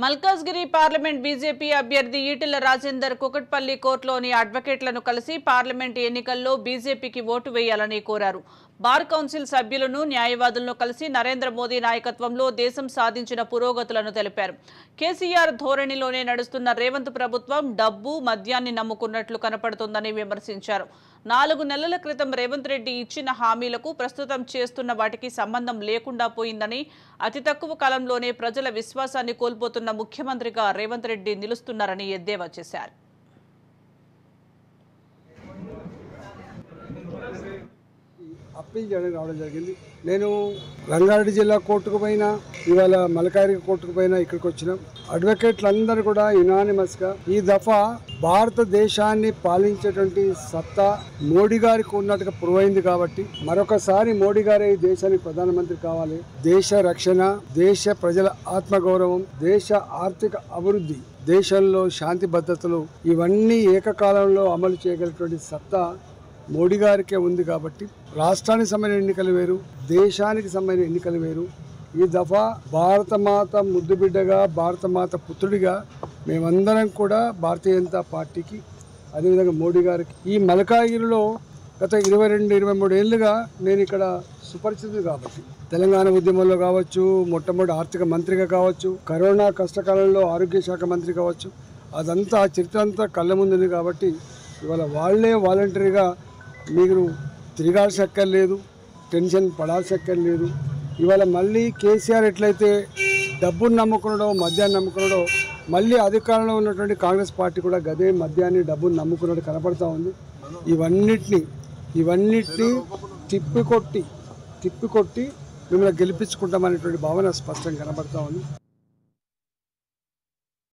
Malkajgiri parliament BJP అభ్యర్థి ఈటెల రాజేందర్ కుకట్పల్లి కోర్టులోని అడ్వకేట్లను కలిసి parliament ఎన్నికల్లో బీజేపీకి ఓటు వేయాలని కోరారు. బార్ కౌన్సిల్ సభ్యులను న్యాయవాదులను కలిసి నరేంద్ర మోదీ నాయకత్వంలో దేశం సాధించిన పురోగతులను తెలిపారు. కేసీఆర్ ధోరణిలోనే నడుస్తున్న రేవంత్ ప్రభుత్వం డబ్బు మద్యాన్ని నమ్ముకున్నట్లు కనపడుతోందని విమర్శించారు. 4 నెలల క్రితం రేవంత్ రెడ్డి ఇచ్చిన హామీలకు ప్రస్తుతం చేస్తున్న వాటికి సంబంధం లేకుండా పోయిందని, అతి తక్కువ కాలంలోనే ప్రజల విశ్వాసాన్ని కోల్పోతున్న ముఖ్యమంత్రిగా రేవంత్ రెడ్డి నిలుస్తున్నారని ఎద్దేవా చేశారు. అప్పీల్ చేయడం రావడం జరిగింది. నేను రంగారెడ్డి జిల్లా కోర్టుకు పోయినా, ఇవాళ మల్కాజ్గిరి కోర్టుకు పోయినా, ఇక్కడికి వచ్చినాం. అడ్వకేట్లందరూ కూడా యునానిమస్గా ఈ దఫా భారతదేశాన్ని పాలించేటువంటి సత్తా మోడీ గారికి ఉన్నట్టుగా ప్రూవ్ అయింది. కాబట్టి మరొకసారి మోడీ గారే ఈ దేశానికి ప్రధానమంత్రి కావాలి. దేశ రక్షణ, దేశ ప్రజల ఆత్మగౌరవం, దేశ ఆర్థిక అభివృద్ధి, దేశంలో శాంతి భద్రతలు ఇవన్నీ ఏకకాలంలో అమలు చేయగలిగినటువంటి సత్తా మోడీ గారికే ఉంది. కాబట్టి రాష్ట్రానికి సంబంధించిన ఎన్నికలు వేరు, దేశానికి సంబంధించిన ఎన్నికలు వేరు. ఈ దఫా భారతమాత ముద్దుబిడ్డగా, భారతమాత పుత్రుడిగా మేమందరం కూడా భారతీయ జనతా పార్టీకి, అదేవిధంగా మోడీ గారికి, ఈ మల్కాజ్గిరిలో గత 22-23 ఏళ్ళుగా నేను ఇక్కడ సుపరిచితుడు. కాబట్టి తెలంగాణ ఉద్యమంలో కావచ్చు, మొట్టమొదటి ఆర్థిక మంత్రిగా కావచ్చు, కరోనా కష్టకాలంలో ఆరోగ్య శాఖ మంత్రి కావచ్చు, అదంతా చరిత్ర అంతా కళ్ళ ముందుంది. కాబట్టి ఇవాళ వాళ్ళే వాలంటరీగా మీరు తిరగాల్సి అక్కర్లేదు, టెన్షన్ పడాల్సి అక్కర్లేదు. ఇవాళ మళ్ళీ కేసీఆర్ ఎట్లయితే డబ్బును నమ్ముకున్నాడో, మద్యాన్ని నమ్ముకున్నాడో, మళ్ళీ అధికారంలో ఉన్నటువంటి కాంగ్రెస్ పార్టీ కూడా గదే మద్యాన్ని, డబ్బును నమ్ముకున్నట్టు కనపడతా ఉంది. ఇవన్నిటినీ తిప్పికొట్టి మిమ్మల్ని గెలిపించుకుంటామనేటువంటి భావన స్పష్టంగా కనబడతా ఉంది.